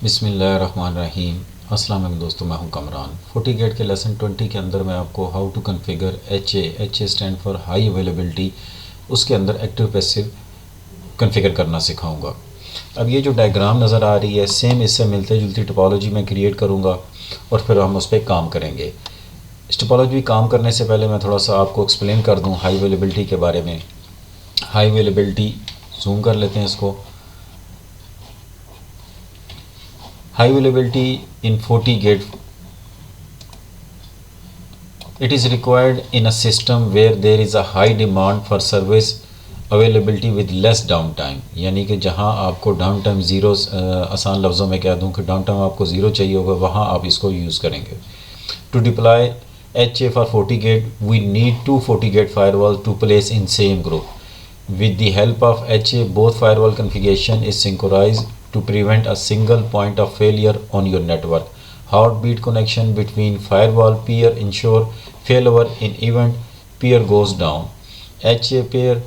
बिस्मिल्लाहिर्रहमानिर्रहीम। अस्सलाम वालेकुम दोस्तों, मैं हूं कमरान। फोर्टीगेट के लेसन 20 के अंदर मैं आपको how to configure H A stand for high availability, उसके अंदर एक्टिव पैसिव कॉन्फ़िगर करना सिखाऊंगा। अब ये जो डायग्राम नज़र आ रही है सेम इससे मिलते जुलती टोपोलॉजी मैं क्रिएट करूँगा और फिर हम उस पर काम करेंगे। इस टोपोलॉजी काम करने से पहले मैं थोड़ा सा आपको एक्सप्लेन कर दूँ हाई अवेलेबिलिटी के बारे में। हाई अवेलेबिलिटी जूम कर लेते हैं इसको। High availability in FortiGate, it is required in a system where there is a high demand for service availability with less downtime। यानी कि जहां आपको डाउन टाइम ज़ीरो, आसान लफ्ज़ों में कह दूं कि डाउन टाइम आपको ज़ीरो चाहिए होगा, वहां आप इसको यूज़ करेंगे। To deploy HA for FortiGate, we need two FortiGate firewalls to place in same group. With the help of HA, both firewall configuration is synchronized to prevent a single point of failure on your network. Heartbeat connection between firewall peer ensure failover in event peer goes down. HA pair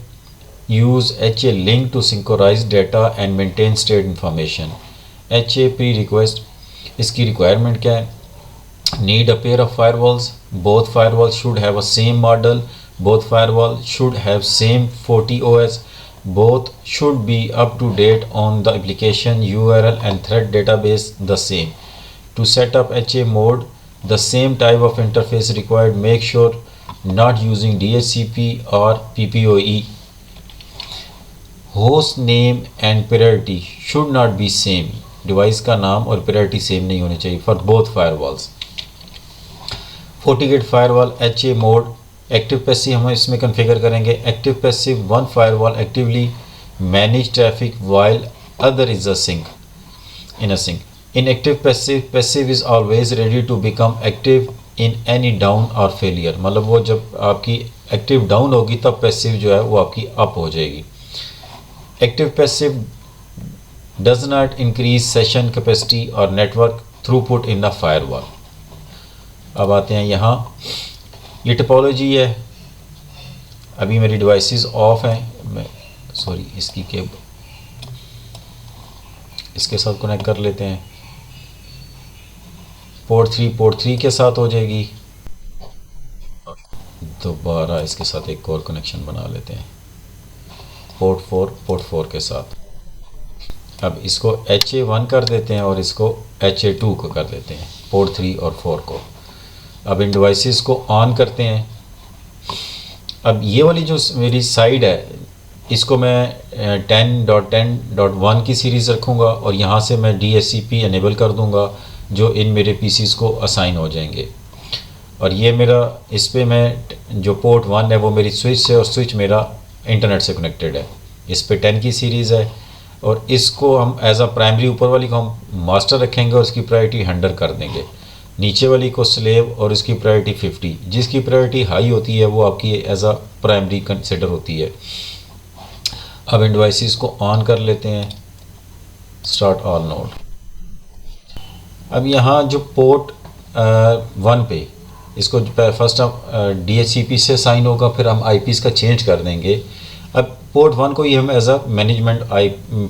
use HA link to synchronize data and maintain state information. HA pre-request, इसकी requirement क्या है? Need a pair of firewalls. Both firewalls should have a same model. Both firewalls should have same 40 OS. Both should be up to date on the application URL and thread database the same. To set up HA mode, the same type of interface required. Make sure not using DHCP or PPOE. Host name and priority should not be same. Device का नाम और priority same नहीं होनी चाहिए for both firewalls. FortiGate firewall HA mode active passive हम इसमें configure करेंगे। Active passive one firewall actively manage traffic while other is a sync in a sync. In active passive is always ready to become active in any down और failure. मतलब वो जब आपकी active down होगी तब passive जो है वो आपकी अप हो जाएगी। Active passive does not increase session capacity और network throughput in the firewall. अब आते हैं यहाँ, ये टोपोलॉजी है। अभी मेरी डिवाइसेस ऑफ हैं, मैं सॉरी इसकी केबल इसके साथ कनेक्ट कर लेते हैं। पोर्ट 3 के साथ हो जाएगी। दोबारा इसके साथ एक और कनेक्शन बना लेते हैं पोर्ट 4 के साथ। अब इसको HA1 कर देते हैं और इसको HA2 को कर देते हैं, पोर्ट 3 और 4 को। अब इन डिवाइसेस को ऑन करते हैं। अब ये वाली जो मेरी साइड है इसको मैं 10.10.1 की सीरीज़ रखूँगा और यहाँ से मैं DHCP इनेबल कर दूँगा जो इन मेरे पीसीस को असाइन हो जाएंगे। और ये मेरा इस पर मैं जो पोर्ट 1 है वो मेरी स्विच है और स्विच मेरा इंटरनेट से कनेक्टेड है। इस पर 10 की सीरीज़ है और इसको हम एज अ प्राइमरी, ऊपर वाली को हम मास्टर रखेंगे और इसकी प्रायोरिटी 100 कर देंगे। नीचे वाली को स्लेव और इसकी प्रायोरिटी 50। जिसकी प्रायोरिटी हाई होती है वो आपकी एज अ प्राइमरी कंसिडर होती है। अब इन डिवाइसेस को ऑन कर लेते हैं, स्टार्ट ऑल नोड। अब यहाँ जो पोर्ट 1 पे इसको फर्स्ट हम DHCP से साइन होगा, फिर हम IPs का चेंज कर देंगे। अब पोर्ट 1 को ही हम as a management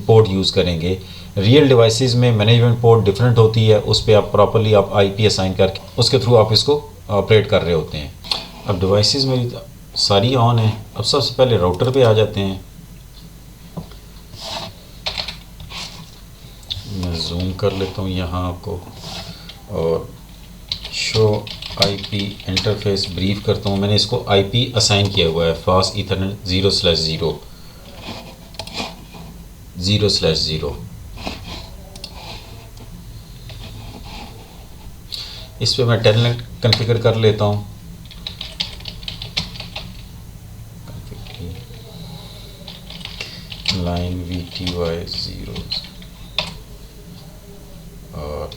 port use करेंगे। रियल डिवाइसेस में मैनेजमेंट पोर्ट डिफरेंट होती है, उस पर आप प्रॉपरली आप IP असाइन करके उसके थ्रू आप इसको ऑपरेट कर रहे होते हैं। अब डिवाइसेस मेरी सारी ऑन है। अब सबसे पहले राउटर पे आ जाते हैं। मैं जूम कर लेता हूँ यहाँ आपको और शो IP इंटरफेस ब्रीफ करता हूँ। मैंने इसको IP असाइन किया हुआ है, फास्ट ईथरनेट 0/0 इस पे मैं टेलनेट कॉन्फ़िगर कर लेता हूँ। लाइन VTY 0 और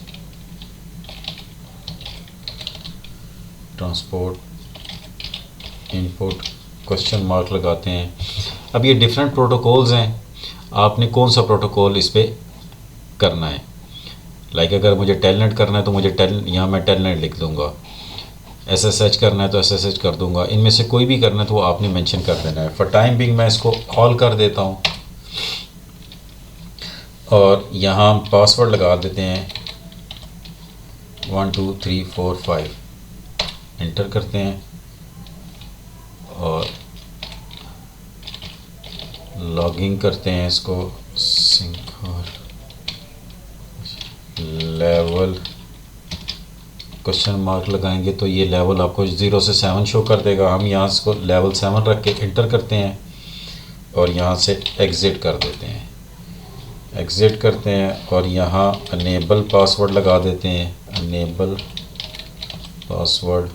ट्रांसपोर्ट इनपुट क्वेश्चन मार्क लगाते हैं। अब ये डिफरेंट प्रोटोकॉल्स हैं, आपने कौन सा प्रोटोकॉल इस पर करना है। लाइक अगर मुझे टेलनेट करना है तो मुझे यहाँ मैं टेलनेट लिख दूँगा। SSH करना है तो SSH कर दूँगा। इनमें से कोई भी करना है तो वो आपने मेंशन कर देना है। फॉर टाइम बिंग मैं इसको ऑल कर देता हूँ। और यहाँ हम पासवर्ड लगा देते हैं 1 2 3 4 5, एंटर करते हैं और लॉगिंग करते हैं इसको सिंक और लेवल क्वेश्चन मार्क लगाएंगे तो ये लेवल आपको 0 से 7 शो कर देगा। हम यहाँ इसको लेवल 7 रख के इंटर करते हैं और यहाँ से एग्ज़िट कर देते हैं, एग्ज़िट करते हैं और यहाँ अनेबल पासवर्ड लगा देते हैं, अनेबल पासवर्ड,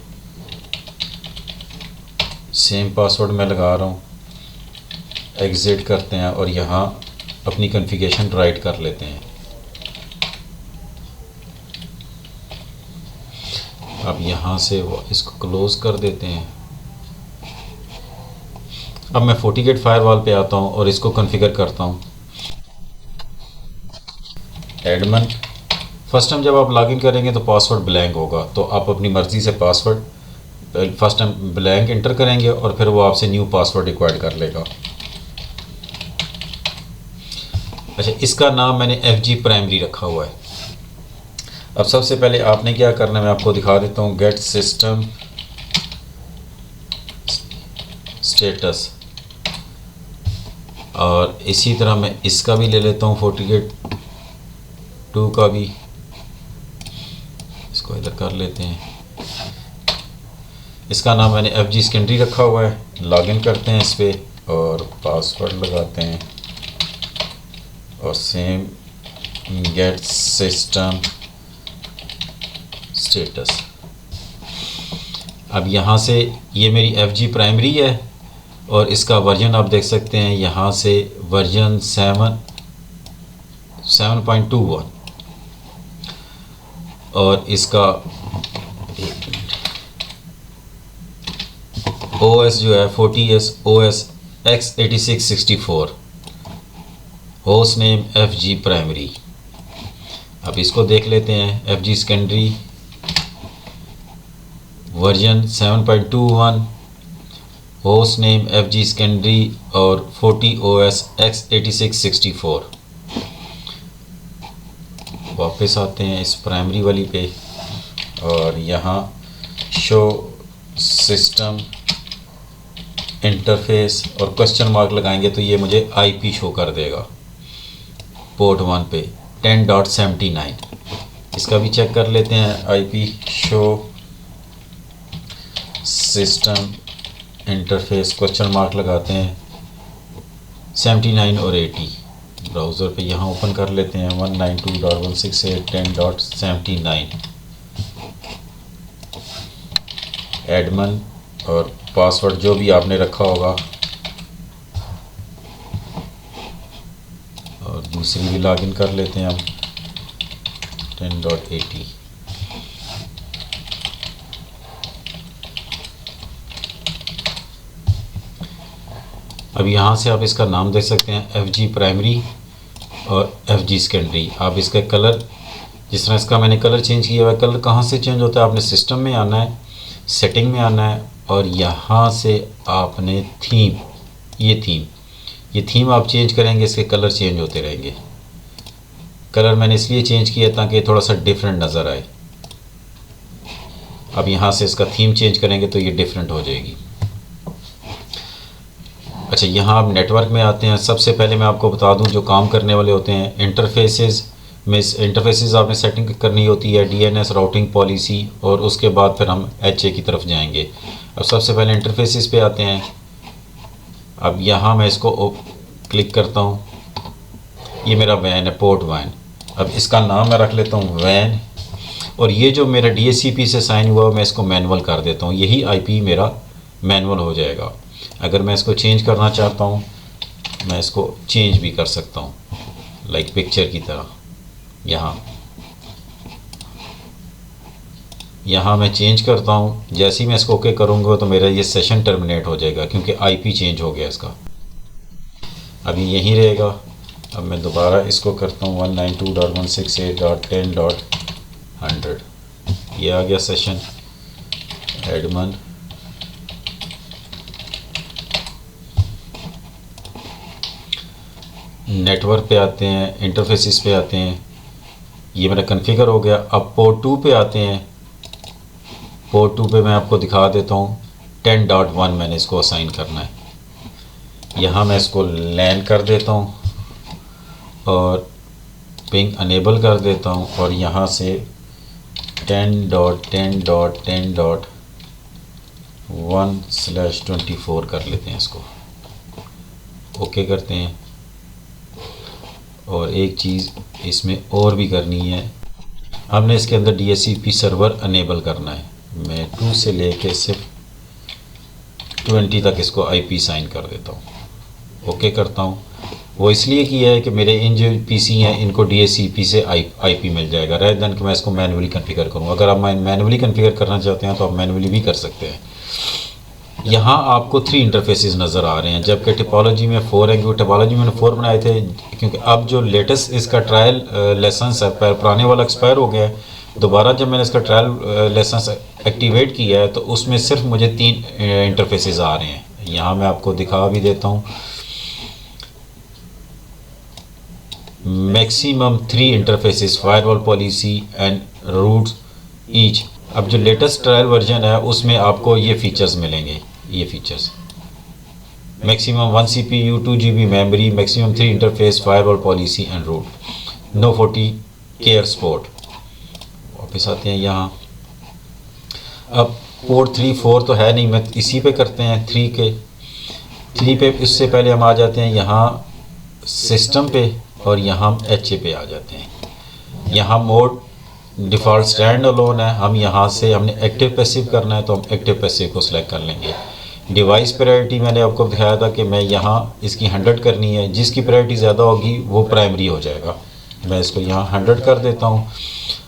सेम पासवर्ड मैं लगा रहा हूँ, एग्ज़िट करते हैं और यहाँ अपनी कॉन्फ़िगरेशन राइट कर लेते हैं। अब यहाँ से वो इसको क्लोज़ कर देते हैं। अब मैं FortiGate फायरवॉल पे आता हूँ और इसको कॉन्फ़िगर करता हूँ। एडमिन फर्स्ट टाइम जब आप लॉगिन करेंगे तो पासवर्ड ब्लैंक होगा, तो आप अपनी मर्ज़ी से password first time blank inter करेंगे और फिर वो आपसे न्यू पासवर्ड रिक्वायर्ड कर लेगा। अच्छा, इसका नाम मैंने FG प्राइमरी रखा हुआ है। अब सबसे पहले आपने क्या करना है मैं आपको दिखा देता हूँ। गेट सिस्टम स्टेटस, और इसी तरह मैं इसका भी ले लेता हूँ FortiGate 2 का भी, इसको इधर कर लेते हैं। इसका नाम मैंने FG सेकेंडरी रखा हुआ है। लॉगिन करते हैं इस पर और पासवर्ड लगाते हैं और सेम गेट सिस्टम स्टेटस। अब यहाँ से ये मेरी FG प्राइमरी है और इसका वर्जन आप देख सकते हैं यहाँ से वर्जन 7.21 और इसका OS जो है 40S OS x86-64, host name FG primary. अब इसको देख लेते हैं। FG secondary version 7.21, host name FG secondary और 40 OS x86-64। वापस आते हैं इस प्राइमरी वाली पे और यहाँ शो सिस्टम इंटरफेस और क्वेश्चन मार्क लगाएंगे तो ये मुझे IP शो कर देगा पोर्ट 1 पे 10.79। इसका भी चेक कर लेते हैं। IP show system interface question mark लगाते हैं 79 और 80। ब्राउज़र पे यहाँ ओपन कर लेते हैं 192.168.10.79। एडमिन और पासवर्ड जो भी आपने रखा होगा और दूसरी भी लॉगिन कर लेते हैं हम 10.80। अब यहाँ से आप इसका नाम देख सकते हैं FG प्राइमरी और FG सेकेंडरी। आप इसका कलर, जिस तरह इसका मैंने कलर चेंज किया हुआ है, कलर कहाँ से चेंज होता है, आपने सिस्टम में आना है, सेटिंग में आना है और यहाँ से आपने थीम, ये थीम आप चेंज करेंगे, इसके कलर चेंज होते रहेंगे। कलर मैंने इसलिए चेंज किया ताकि थोड़ा सा डिफरेंट नज़र आए। अब यहाँ से इसका थीम चेंज करेंगे तो ये डिफरेंट हो जाएगी। अच्छा, यहाँ आप नेटवर्क में आते हैं। सबसे पहले मैं आपको बता दूं जो काम करने वाले होते हैं इंटरफेसेस में, इंटरफेसेस आपने सेटिंग करनी होती है, DNS राउटिंग पॉलिसी, और उसके बाद फिर हम HA की तरफ जाएंगे। अब सबसे पहले इंटरफेसेस पे आते हैं। अब यहाँ मैं इसको क्लिक करता हूँ, ये मेरा वैन है, पोर्ट वैन। अब इसका नाम मैं रख लेता हूँ वैन, और ये जो मेरा DHCP से साइन हुआ मैं इसको मैनुअल कर देता हूँ, यही IP मेरा मैनुअल हो जाएगा। अगर मैं इसको चेंज करना चाहता हूँ मैं इसको चेंज भी कर सकता हूँ, लाइक पिक्चर की तरह। यहाँ मैं चेंज करता हूँ, जैसे ही मैं इसको ओके करूँगा तो मेरा ये सेशन टर्मिनेट हो जाएगा क्योंकि IP चेंज हो गया इसका, अभी यहीं रहेगा। अब मैं दोबारा इसको करता हूँ 192.168.10.100, ये आ गया सेशन। एडमिन नेटवर्क पे आते हैं, इंटरफेसिस पे आते हैं, ये मेरा कॉन्फ़िगर हो गया। अब पोर्ट 2 पे आते हैं। पोर्ट 2 पे मैं आपको दिखा देता हूँ 10.1 मैंने इसको असाइन करना है। यहाँ मैं इसको लैन कर देता हूँ और पिंग अनेबल कर देता हूँ और यहाँ से 10.10.10.1/24 कर लेते हैं इसको, ओके करते हैं। और एक चीज़ इसमें और भी करनी है, हमने इसके अंदर DHCP सर्वर अनेबल करना है। मैं 2 से लेके सिर्फ 20 तक इसको IP साइन कर देता हूँ, ओके करता हूँ। वो इसलिए किया है कि मेरे इन जो PC हैं इनको DHCP से IP मिल जाएगा, rather than कि मैं इसको मैनुअली कॉन्फ़िगर करूँ। अगर आप मैनुअली कॉन्फ़िगर करना चाहते हैं तो आप मैनुअली भी कर सकते हैं। यहाँ आपको 3 इंटरफेसेस नज़र आ रहे हैं, जबकि टिपोलॉजी में 4 हैं, क्योंकि टिपोलॉजी मैंने 4 बनाए थे, क्योंकि अब जो लेटेस्ट इसका ट्रायल लाइसेंस है, पुराने वाला एक्सपायर हो गया है। दोबारा जब मैंने इसका ट्रायल लाइसेंस एक्टिवेट किया है तो उसमें सिर्फ मुझे 3 इंटरफेसेस आ रहे हैं। यहाँ मैं आपको दिखा भी देता हूँ, maximum 3 interfaces, firewall policy and routes each. अब जो लेटेस्ट ट्रायल वर्जन है उसमें आपको ये फीचर्स मिलेंगे, ये features maximum 1 CPU, 2 GB memory, maximum 3 interface, firewall policy and route, no 40 care support. वापस आते हैं यहाँ। अब पोर्ट 3 4 तो है नहीं, मैं इसी पे करते हैं 3 पे। इससे पहले हम आ जाते हैं यहाँ सिस्टम पे और यहाँ HA पे आ जाते हैं। यहाँ मोड डिफ़ॉल्ट स्टैंड अलोन है, हम यहाँ से हमने एक्टिव पैसिव करना है तो हम एक्टिव पैसिव को सिलेक्ट कर लेंगे। डिवाइस प्रायोरिटी मैंने आपको दिखाया था कि मैं यहाँ इसकी 100 करनी है, जिसकी प्रायोरिटी ज़्यादा होगी वो प्राइमरी हो जाएगा। मैं इसको यहाँ 100 कर देता हूँ।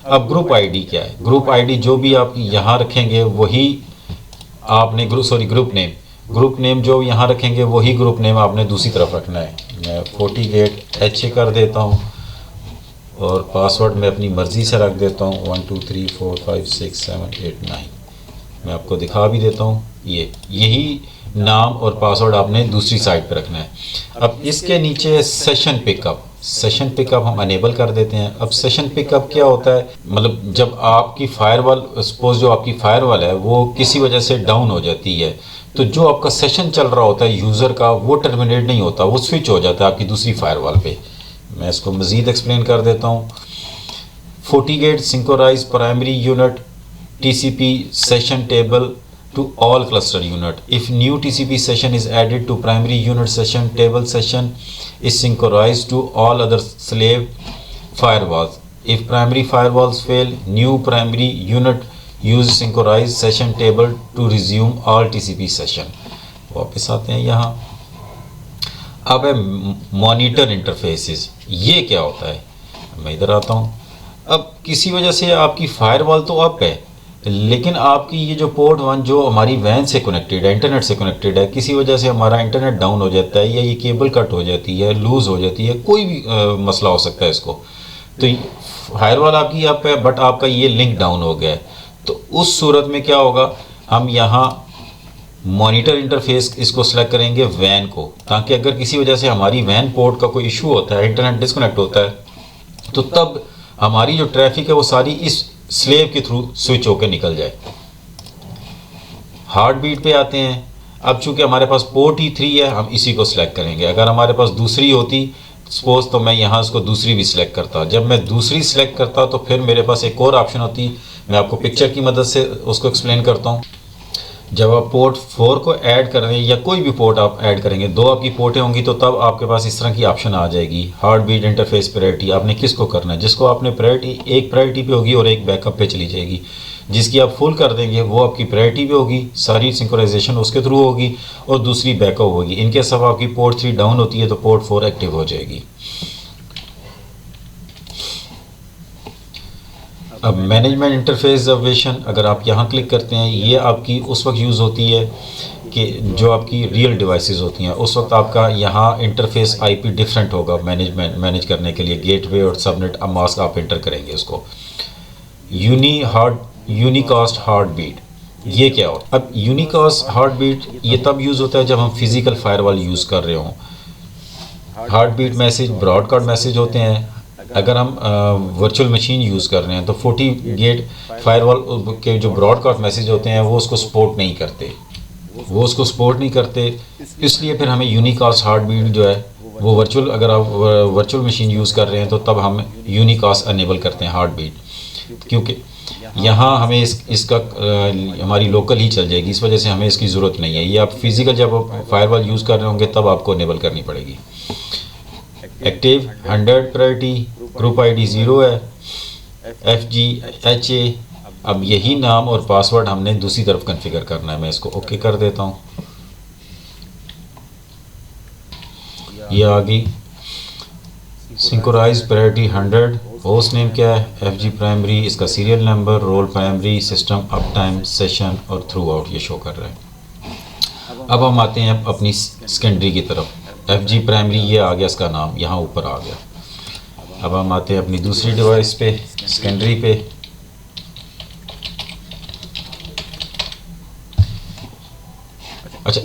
अब ग्रुप आईडी क्या है? ग्रुप आईडी जो भी आप यहाँ रखेंगे वही आपने ग्रुप नेम जो यहाँ रखेंगे वही ग्रुप नेम आपने दूसरी तरफ रखना है। मैं 48 HA कर देता हूँ और पासवर्ड मैं अपनी मर्ज़ी से रख देता हूँ 1 2 3 4 5 6 7 8 9। मैं आपको दिखा भी देता हूँ, यही नाम और पासवर्ड आपने दूसरी साइड पे रखना है। अब इसके नीचे सेशन पिकअप हम अनेबल कर देते हैं। अब सेशन पिकअप क्या होता है, मतलब जब आपकी फायरवॉल, सपोज जो आपकी फायरवॉल है वो किसी वजह से डाउन हो जाती है तो जो आपका सेशन चल रहा होता है यूज़र का वो टर्मिनेट नहीं होता, वो स्विच हो जाता है आपकी दूसरी फायरवॉल पे। मैं इसको मज़ीद एक्सप्लेन कर देता हूँ। FortiGate synchronise primary unit TCP session table to all cluster unit. If new TCP session is added to primary unit session table, session is synchronized to all other slave firewalls. If primary firewalls fail, new primary unit use synchronized session table to resume all TCP session. वापस आते हैं यहाँ। अब है monitor interfaces, ये क्या होता है? मैं इधर आता हूँ। अब किसी वजह से आपकी फायरवॉल तो अप है, लेकिन आपकी ये जो पोर्ट 1 जो हमारी वैन से कनेक्टेड है, इंटरनेट से कनेक्टेड है, किसी वजह से हमारा इंटरनेट डाउन हो जाता है या ये केबल कट हो जाती है, लूज़ हो जाती है, कोई भी मसला हो सकता है इसको, तो फायरवॉल आपकी अप है बट आपका ये लिंक डाउन हो गया है। तो उस सूरत में क्या होगा, हम यहाँ मॉनिटर इंटरफेस इसको सेलेक्ट करेंगे वैन को, ताकि अगर किसी वजह से हमारी वैन पोर्ट का कोई इशू होता है, इंटरनेट डिस्कनेक्ट होता है, तो तब हमारी जो ट्रैफिक है वो सारी इस स्लेव के थ्रू स्विच होकर निकल जाए। हार्ट बीट पे आते हैं। अब चूंकि हमारे पास पोर्ट ही 3 है, हम इसी को सिलेक्ट करेंगे। अगर हमारे पास दूसरी होती सपोज तो मैं यहाँ इसको दूसरी भी सिलेक्ट करता। जब मैं दूसरी सिलेक्ट करता तो फिर मेरे पास एक और ऑप्शन होती, मैं आपको पिक्चर की मदद से उसको एक्सप्लेन करता हूँ। जब आप पोर्ट 4 को ऐड कर रहे हैं या कोई भी पोर्ट आप ऐड करेंगे, 2 आपकी पोर्टें होंगी, तो तब आपके पास इस तरह की ऑप्शन आ जाएगी। हार्ट बीट इंटरफेस प्रायोरिटी आपने किसको करना है, जिसको आपने प्रायोरिटी एक प्रायोरिटी पे होगी और एक बैकअप पे चली जाएगी। जिसकी आप फुल कर देंगे वो आपकी प्रायोरिटी पे होगी, सारी सिंक्रोनाइजेशन उसके थ्रू होगी और दूसरी बैकअप होगी। इनके सब आपकी पोर्ट 3 डाउन होती है तो पोर्ट 4 एक्टिव हो जाएगी। अब मैनेजमेंट इंटरफेस ऑब्जर्वेशन अगर आप यहाँ क्लिक करते हैं, ये आपकी उस वक्त यूज़ होती है कि जो आपकी रियल डिवाइसेस होती हैं, उस वक्त आपका यहाँ इंटरफेस IP डिफरेंट होगा मैनेज करने के लिए। गेटवे और सबनेट अब मास्क आप एंटर करेंगे उसको। यूनिकास्ट हार्ट बीट, ये क्या हो? अब यूनिकास्ट हार्ट बीट ये तब यूज़ होता है जब हम फिज़िकल फायरवॉल यूज़ कर रहे हों। Heart beat message broadcast message होते हैं। अगर हम वर्चुअल मशीन यूज़ कर रहे हैं तो 40 गेट फायरवॉल के जो ब्रॉडकास्ट मैसेज होते हैं वो उसको सपोर्ट नहीं करते, इसलिए फिर हमें यूनिकास्ट हार्ट बीट जो है वो वर्चुअल, अगर आप वर्चुअल मशीन यूज़ कर रहे हैं तो तब हम यूनिकास्ट अनेबल करते हैं हार्ट बीट, क्योंकि यहाँ हमें इसका हमारी लोकल ही चल जाएगी, इस वजह से हमें इसकी ज़रूरत नहीं है। ये आप फिज़िकल जब आप फायरवॉल यूज़ कर रहे होंगे तब आपको अनेबल करनी पड़ेगी। एक्टिव 100 प्रायोरिटी, ग्रुप आईडी 0 है, FGHA। अब यही नाम और पासवर्ड हमने दूसरी तरफ कॉन्फ़िगर करना है। मैं इसको ओके कर देता हूँ, ये आ गई। सिंक्रोनाइज प्रायोरिटी 100, होस्ट नेम क्या है, FG प्राइमरी, इसका serial number, role primary, system up time, session और थ्रू आउट ये शो कर रहा है। अब हम आते हैं अपनी सेकेंडरी की तरफ। FG प्राइमरी ये आ गया, इसका नाम यहाँ ऊपर आ गया। अब हम आते हैं अपनी दूसरी डिवाइस पे, सेकेंडरी पे। अच्छा,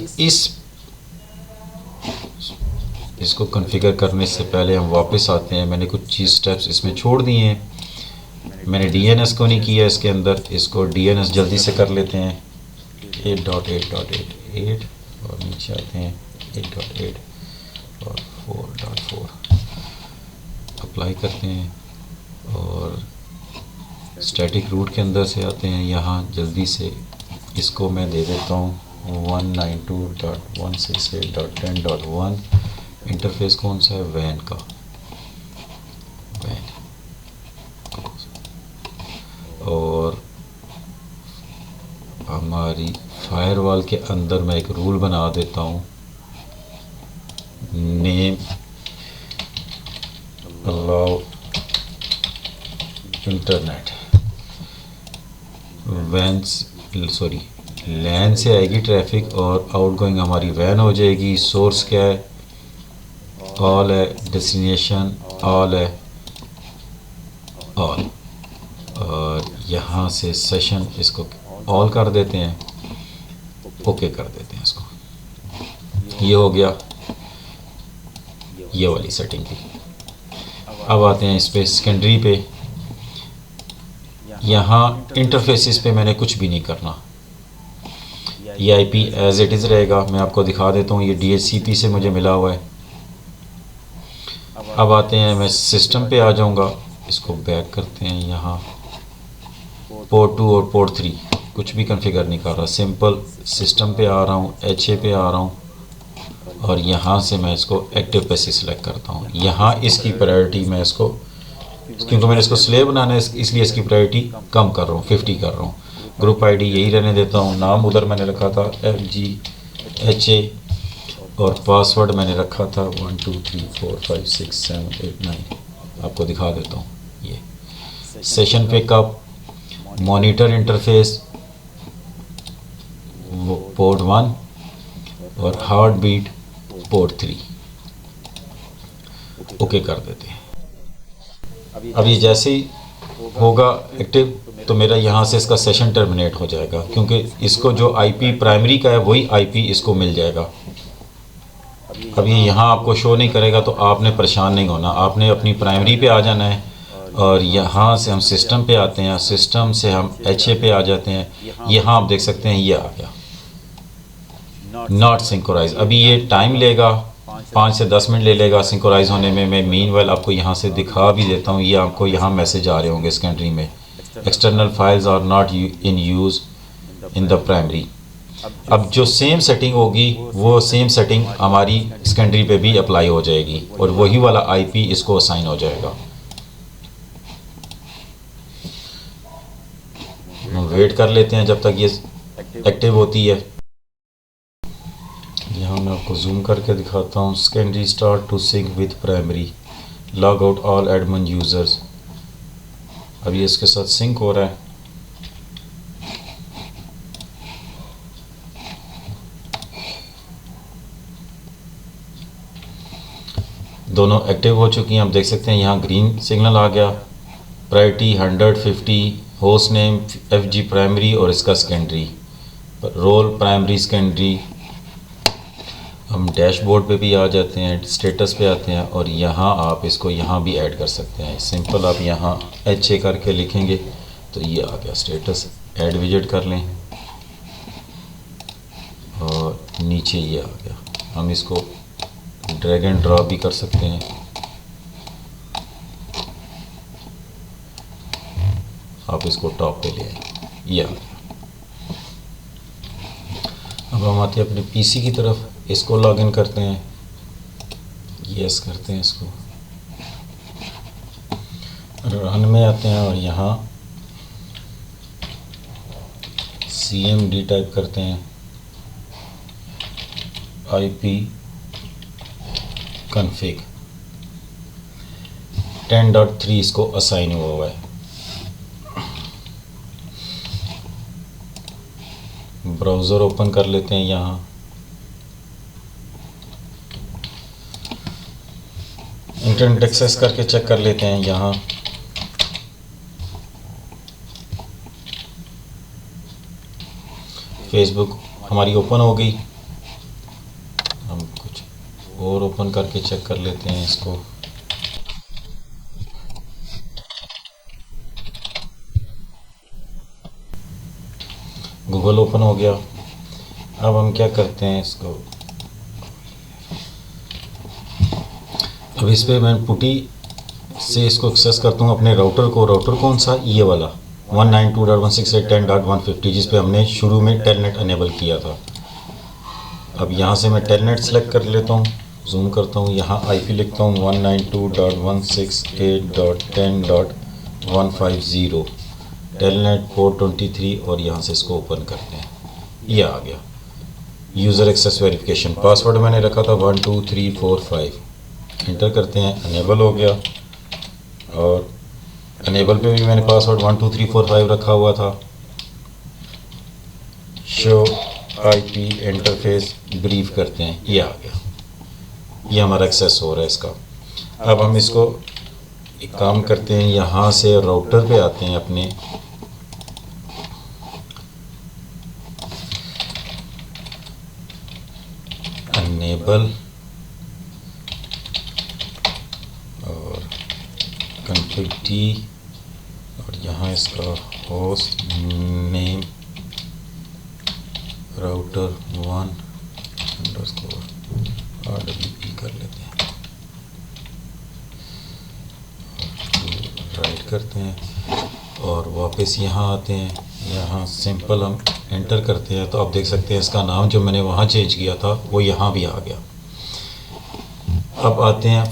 इसको कॉन्फ़िगर करने से पहले हम वापस आते हैं। मैंने कुछ चीज़ स्टेप्स इसमें छोड़ दिए हैं। मैंने DNS को नहीं किया इसके अंदर, इसको DNS जल्दी से कर लेते हैं। 8.8.8 और नीचे आते हैं 8.8 और 4.4 अप्लाई करते हैं और स्टैटिक रूट के अंदर से आते हैं। यहाँ जल्दी से इसको मैं दे देता हूँ 192.168.10.1। इंटरफेस कौन सा है, वैन का, वैन। और हमारी फायरवॉल के अंदर मैं एक रूल बना देता हूँ, नेम अलाउ इंटरनेट। वैन सॉरी लैन से आएगी ट्रैफिक और आउटगोइंग हमारी वैन हो जाएगी। सोर्स क्या है, ऑल है, डेस्टिनेशन ऑल है, ऑल। और यहाँ से सेशन इसको ऑल कर देते हैं, ओके कर देते हैं इसको। ये हो गया ये वाली सेटिंग की। अब आते हैं इस पे सेकेंडरी पे। यहाँ इंटरफेसिस पे मैंने कुछ भी नहीं करना, ये IP एज इट इज़ रहेगा। मैं आपको दिखा देता हूँ, ये DHCP से मुझे मिला हुआ है। अब आते हैं, मैं सिस्टम पे आ जाऊँगा, इसको बैक करते हैं। यहाँ पोर्ट 2 और पोर्ट 3 कुछ भी कॉन्फ़िगर नहीं कर रहा, सिंपल सिस्टम पे आ रहा हूँ, HA पे आ रहा हूँ और यहाँ से मैं इसको एक्टिव पे से सिलेक्ट करता हूँ। यहाँ इसकी प्रायोरिटी मैं इसको, क्योंकि मैंने इसको स्लेव बनाना है इसलिए इसकी प्रायोरिटी कम कर रहा हूँ, 50 कर रहा हूँ। ग्रुप ID यही रहने देता हूँ। नाम उधर मैंने रखा था FGHA और पासवर्ड मैंने रखा था 1 2 3 4 5 6 7 8 9। आपको दिखा देता हूँ, ये session pickup, monitor interface port 1 और हार्ट बीट पोर्ट 3 ओके कर देते हैं। अब ये जैसे ही होगा एक्टिव तो मेरा यहाँ से इसका सेशन टर्मिनेट हो जाएगा, क्योंकि इसको जो IP प्राइमरी का है वही IP इसको मिल जाएगा। अब ये यहाँ आपको शो नहीं करेगा तो आपने परेशान नहीं होना, आपने अपनी प्राइमरी पे आ जाना है। और यहाँ से हम सिस्टम पे आते हैं, सिस्टम से हम HA पे आ जाते हैं। यहाँ आप देख सकते हैं ये आ गया नॉट सिंक्रोनाइज। अभी ये टाइम लेगा, 5 से 10 मिनट ले लेगा सिंक्रोनाइज होने में। मैं मीनवाइल आपको यहाँ से दिखा भी देता हूँ, ये आपको यहाँ मैसेज आ रहे होंगे सेकेंडरी में, external files are not in use in the primary. अब जो सेम सेटिंग होगी वो सेम सेटिंग हमारी सेकेंडरी पे भी अप्लाई हो जाएगी और वही वाला IP इसको असाइन हो जाएगा। हम वेट कर लेते हैं जब तक ये एक्टिव होती है। यहाँ मैं आपको जूम करके दिखाता हूँ। Secondary start to sync with primary, log out all admin users. अब ये इसके साथ सिंक हो रहा है। दोनों एक्टिव हो चुकी हैं। आप देख सकते हैं यहाँ ग्रीन सिग्नल आ गया। Priority 150, host name FG primary और इसका सेकेंडरी, रोल प्राइमरी सेकेंडरी हम डैशबोर्ड पे भी आ जाते हैं, स्टेटस पे आते हैं और यहाँ आप इसको यहाँ भी ऐड कर सकते हैं। सिंपल आप यहाँ HA करके लिखेंगे तो ये आ गया स्टेटस। ऐड विजिट कर लें और नीचे ये आ गया। हम इसको ड्रैग एंड ड्रॉप भी कर सकते हैं। आप इसको टॉप पे ले आए, ये आ गया। अब हम आते हैं अपने PC की तरफ, इसको लॉगिन करते हैं, यस करते हैं इसको, रन में आते हैं और यहाँ CMD टाइप करते हैं, IP config 10.3 इसको असाइन हुआ है। ब्राउज़र ओपन कर लेते हैं, यहाँ इंटरनेट एक्सेस करके चेक कर लेते हैं। यहाँ फेसबुक हमारी ओपन हो गई। हम कुछ और ओपन करके चेक कर लेते हैं इसको। गूगल ओपन हो गया। अब हम क्या करते हैं इसको, अब इस पर मैं पुटी से इसको एक्सेस करता हूँ अपने राउटर को। राउटर कौन सा, ये वाला 192.168.10.150 जिस पे हमने शुरू में टेलनेट अनेबल किया था। अब यहाँ से मैं टेलनेट सेलेक्ट कर लेता हूँ, जूम करता हूँ, यहाँ IP लिखता हूँ 192.168.10.150 टेलनेट पोर्ट 23 और यहाँ से इसको ओपन करते हैं। ये आ गया यूज़र एक्सेस वेरिफिकेशन। पासवर्ड मैंने रखा था 12345, इंटर करते हैं, अनेबल हो गया। और अनेबल पे भी मैंने पासवर्ड 12345 रखा हुआ था। शो IP इंटरफेस ब्रीफ करते हैं, ये आ गया, ये हमारा एक्सेस हो रहा है इसका। अब हम इसको एक काम करते हैं, यहाँ से राउटर पे आते हैं अपने, अनेबल और config T और यहाँ इसका होस्ट नेम राउटर 1_RWP कर लेते हैं, राइट करते हैं और वापस यहाँ आते हैं। यहाँ सिंपल हम एंटर करते हैं तो आप देख सकते हैं इसका नाम जो मैंने वहाँ चेंज किया था वो यहाँ भी आ गया। अब आते हैं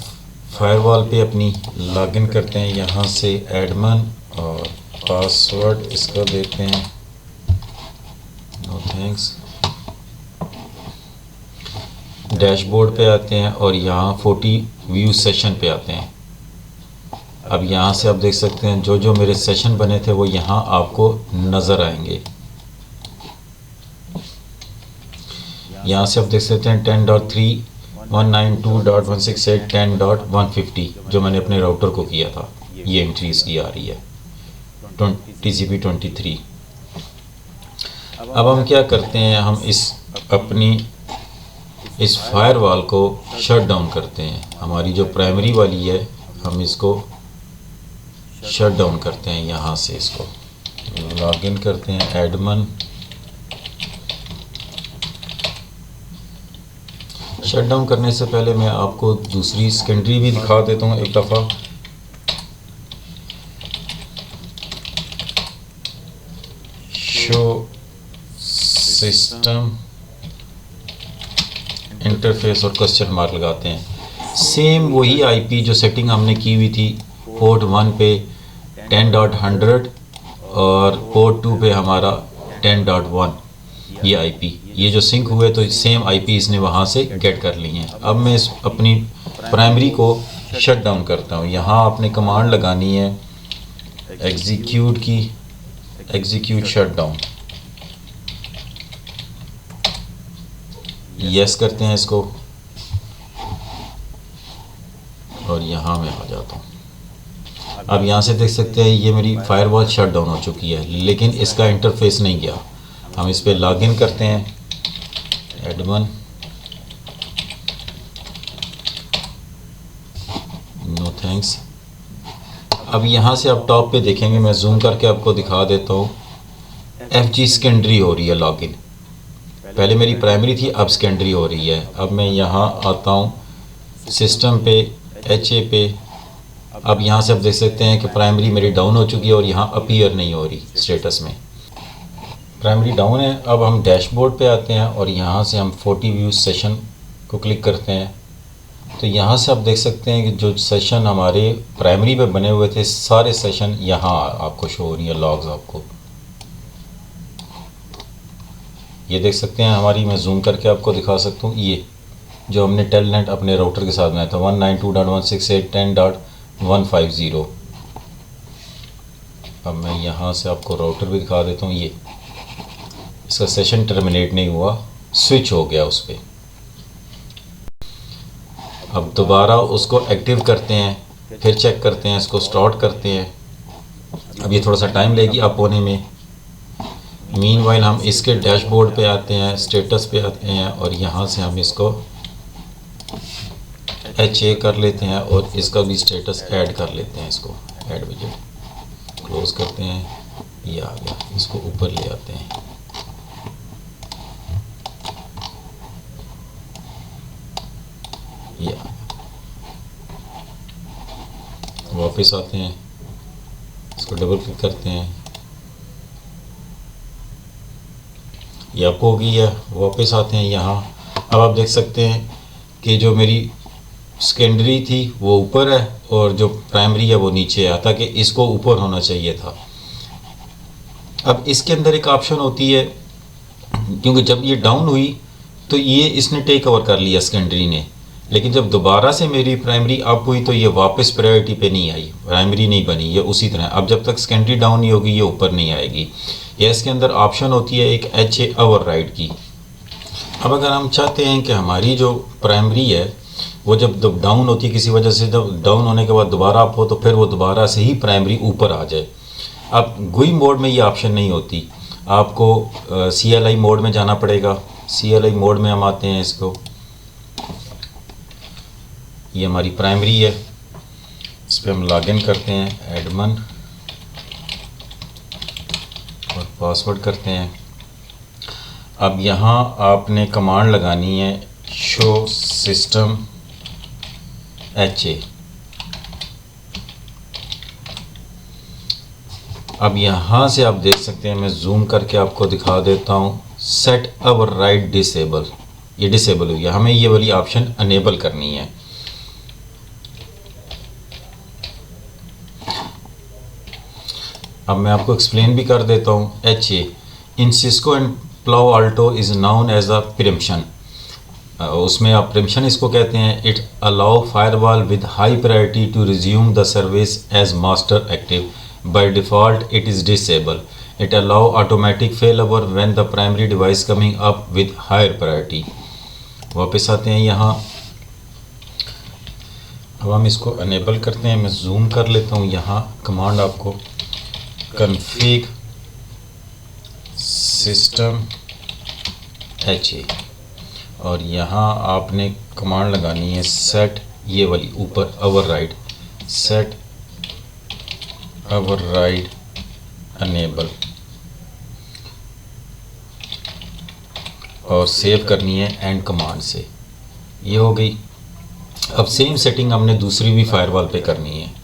फायरवॉल पे, अपनी लॉगिन करते हैं, यहाँ से एडमिन और पासवर्ड इसका देते हैं, नो थैंक्स। डैशबोर्ड पे आते हैं और यहाँ 40 व्यू सेशन पे आते हैं। अब यहाँ से आप देख सकते हैं जो जो मेरे सेशन बने थे वो यहाँ आपको नज़र आएंगे। यहाँ से आप देख सकते हैं 10.3 192.168.10.150 जो मैंने अपने राउटर को किया था, ये एंट्रीज की आ रही है TCP 23। अब हम क्या करते हैं, हम इस फायरवॉल को शट डाउन करते हैं। हमारी जो प्राइमरी वाली है हम इसको शट डाउन करते हैं। यहाँ से इसको लॉगिन करते हैं, एडमिन, शट डाउन करने से पहले मैं आपको दूसरी सेकेंडरी भी दिखा देता हूँ एक दफ़ा। शो सिस्टम इंटरफेस और क्वेश्चन मार्क लगाते हैं। सेम वही IP जो सेटिंग हमने की हुई थी, पोर्ट 1 पे 10.100 और पोर्ट 2 पे हमारा 10.1, ये IP, ये जो सिंक हुए तो सेम IP इसने वहाँ से गेट कर ली हैं। अब मैं इस अपनी प्राइमरी को शट डाउन करता हूँ। यहाँ आपने कमांड लगानी है एग्जीक्यूट की, एग्जीक्यूट शट डाउन, यस करते हैं इसको और यहाँ मैं आ जाता हूँ। अब यहाँ से देख सकते हैं ये मेरी फायरवॉल शट डाउन हो चुकी है, लेकिन इसका इंटरफेस नहीं गया। हम इस पर लॉगिन करते हैं, एडमिन थैंक्स। अब यहाँ से आप टॉप पे देखेंगे, मैं जूम करके आपको दिखा देता हूँ, FG सेकेंडरी हो रही है लॉगिन। पहले मेरी प्राइमरी थी, अब सेकेंडरी हो रही है। अब मैं यहाँ आता हूँ सिस्टम पे, HA पे। अब यहाँ से आप देख सकते हैं कि प्राइमरी मेरी डाउन हो चुकी है और यहाँ अपीयर नहीं हो रही स्टेटस में, प्राइमरी डाउन है। अब हम डैशबोर्ड पे आते हैं और यहाँ से हम 40 व्यू सेशन को क्लिक करते हैं। तो यहाँ से आप देख सकते हैं कि जो सेशन हमारे प्राइमरी पे बने हुए थे, सारे सेशन यहाँ आपको शो हो रही है लॉग्स आपको, ये देख सकते हैं हमारी। मैं जूम करके आपको दिखा सकता हूँ, ये जो हमने टेलनेट अपने राउटर के साथ बनाया था 192.168.10.150। अब मैं यहाँ से आपको राउटर भी दिखा देता हूँ, ये इसका सेशन टर्मिनेट नहीं हुआ, स्विच हो गया उस पर। अब दोबारा उसको एक्टिव करते हैं, फिर चेक करते हैं, इसको स्टार्ट करते हैं। अब ये थोड़ा सा टाइम लेगी अप होने में। मीनवाइल हम इसके डैशबोर्ड पे आते हैं, स्टेटस पे आते हैं और यहाँ से हम इसको HA कर लेते हैं और इसका भी स्टेटस ऐड कर लेते हैं। इसको ऐड विजेट क्लोज करते हैं, ये आ गया, इसको ऊपर ले आते हैं। ये आ गया, वापस आते हैं, इसको डबल क्लिक करते हैं, ये अप हो गई है। वापस आते हैं यहाँ। अब आप देख सकते हैं कि जो मेरी सेकेंडरी थी वो ऊपर है और जो प्राइमरी है वो नीचे है, ताकि इसको ऊपर होना चाहिए था। अब इसके अंदर एक ऑप्शन होती है, क्योंकि जब ये डाउन हुई तो ये इसने टेक ओवर कर लिया सेकेंडरी ने, लेकिन जब दोबारा से मेरी प्राइमरी अप हुई तो ये वापस प्रायोरिटी पे नहीं आई, प्राइमरी नहीं बनी, ये उसी तरह। अब जब तक सेकेंडरी डाउन नहीं होगी ये ऊपर नहीं आएगी। ये इसके अंदर ऑप्शन होती है एक HA ओवरराइड की। अब अगर हम चाहते हैं कि हमारी जो प्राइमरी है वो जब डाउन होती है किसी वजह से, जब डाउन होने के बाद दोबारा अप हो तो फिर वो दोबारा से ही प्राइमरी ऊपर आ जाए। अब GUI मोड में ये ऑप्शन नहीं होती, आपको CLI मोड में जाना पड़ेगा। CLI मोड में हम आते हैं, इसको, ये हमारी प्राइमरी है, इस पर हम लॉगिन करते हैं, एडमिन और पासवर्ड करते हैं। अब यहाँ आपने कमांड लगानी है शो सिस्टम HA। अब यहाँ से आप देख सकते हैं, मैं जूम करके आपको दिखा देता हूँ, सेट ओवरराइड डिसेबल, ये डिसेबल हुई है, हमें ये वाली ऑप्शन अनेबल करनी है। अब मैं आपको एक्सप्लेन भी कर देता हूँ। HA in Cisco and Palo Alto is known as a preemption, उसमें आप प्रिम्पशन इसको कहते हैं। It allow firewall with high priority to resume the service as master active, by default it is disable. It allow automatic fail over when the primary device coming up with higher priority. वापस आते हैं यहाँ। अब हम इसको enable करते हैं, मैं जूम कर लेता हूँ। यहाँ कमांड आपको config system HA और यहाँ आपने कमांड लगानी है सेट, ये वाली ऊपर ओवरराइड, सेट ओवरराइड अनेबल, और सेव करनी है एंड कमांड से। ये हो गई। अब सेम सेटिंग हमने दूसरी भी फायरवॉल पे करनी है।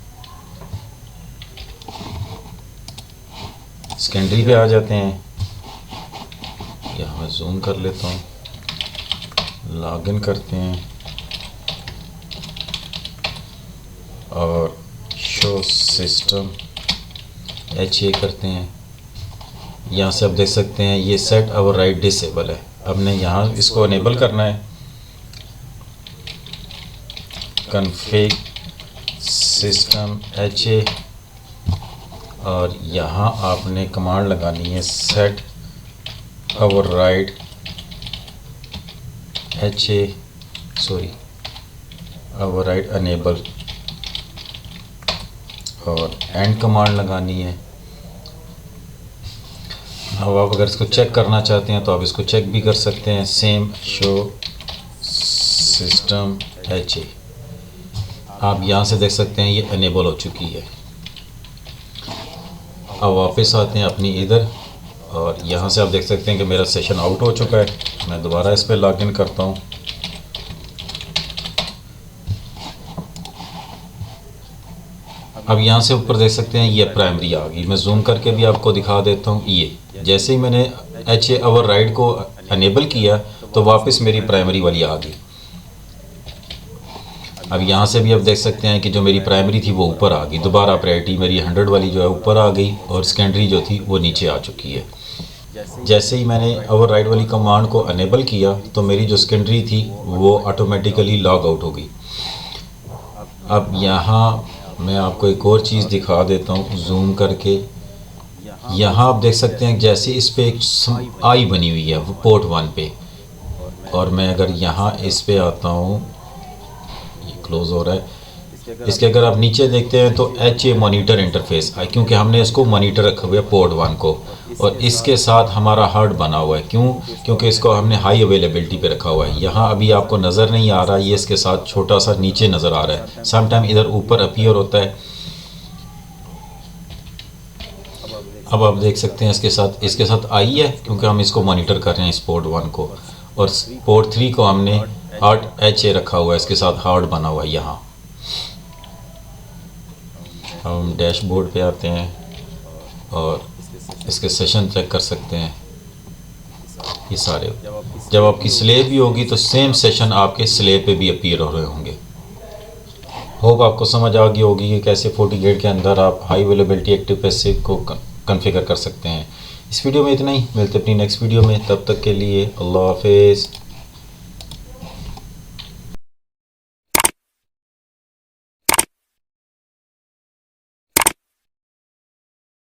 सेकेंडरी पे आ जाते हैं, यहाँ मैं जूम कर लेता हूँ, लॉगिन करते हैं और शो सिस्टम HA करते हैं। यहाँ से आप देख सकते हैं ये सेट ओवरराइड डिसेबल है। अब ने यहाँ इसको अनेबल करना है, config system HA और यहाँ आपने कमांड लगानी है set override HA, sorry override enable, और एंड कमांड लगानी है। अब आप अगर इसको चेक करना चाहते हैं तो आप इसको चेक भी कर सकते हैं, सेम शो सिस्टम HA। आप यहाँ से देख सकते हैं ये अनेबल हो चुकी है। अब वापस आते हैं अपनी इधर और यहाँ से आप देख सकते हैं कि मेरा सेशन आउट हो चुका है। मैं दोबारा इस पर लॉगिन करता हूँ। अब यहाँ से ऊपर देख सकते हैं ये प्राइमरी आ गई। मैं जूम करके भी आपको दिखा देता हूँ। ये जैसे ही मैंने HA ओवरराइड को अनेबल किया तो वापस मेरी प्राइमरी वाली आ गई। अब यहाँ से भी आप देख सकते हैं कि जो मेरी प्राइमरी थी वो ऊपर आ गई। दोबारा प्रायोरिटी मेरी 100 वाली जो है ऊपर आ गई और सेकेंडरी जो थी वो नीचे आ चुकी है। जैसे ही मैंने ओवरराइड वाली कमांड को अनेबल किया तो मेरी जो सेकेंडरी थी वो ऑटोमेटिकली लॉग आउट हो गई। अब यहाँ मैं आपको एक और चीज़ दिखा देता हूँ जूम करके। यहाँ आप देख सकते हैं जैसे इस पे एक आई बनी हुई है वो पोर्ट 1 पे, और मैं अगर यहाँ इस पे आता हूँ, ये क्लोज हो रहा है। इसके अगर आप नीचे देखते हैं तो HA मॉनिटर इंटरफेस है, क्योंकि हमने इसको मॉनिटर रखा हुआ है पोर्ट 1 को, और इसके साथ हमारा हार्ड बना हुआ है। क्यों? क्योंकि इसको हमने हाई अवेलेबिलिटी पे रखा हुआ है। यहाँ अभी आपको नज़र नहीं आ रहा, ये इसके साथ छोटा सा नीचे नज़र आ रहा है। सम टाइम इधर ऊपर अपीयर होता है। अब आप देख सकते हैं इसके साथ आई है, क्योंकि हम इसको मॉनिटर कर रहे हैं इस पोर्ट 1 को, और पोर्ट 3 को हमने हार्ड HA रखा हुआ है, इसके साथ हार्ड बना हुआ है यहाँ। हम डैशबोर्ड पे आते हैं और इसके सेशन चेक कर सकते हैं। ये सारे जब आपकी स्लेव भी होगी तो सेम सेशन आपके स्लेव पे भी अपीयर हो रहे होंगे। होप आपको समझ आ गई होगी कि कैसे FortiGate के अंदर आप हाई अवेलेबिलिटी एक्टिव पैसिव को कॉन्फ़िगर कर सकते हैं। इस वीडियो में इतना ही, मिलते अपनी नेक्स्ट वीडियो में। तब तक के लिए अल्लाह हाफिज़।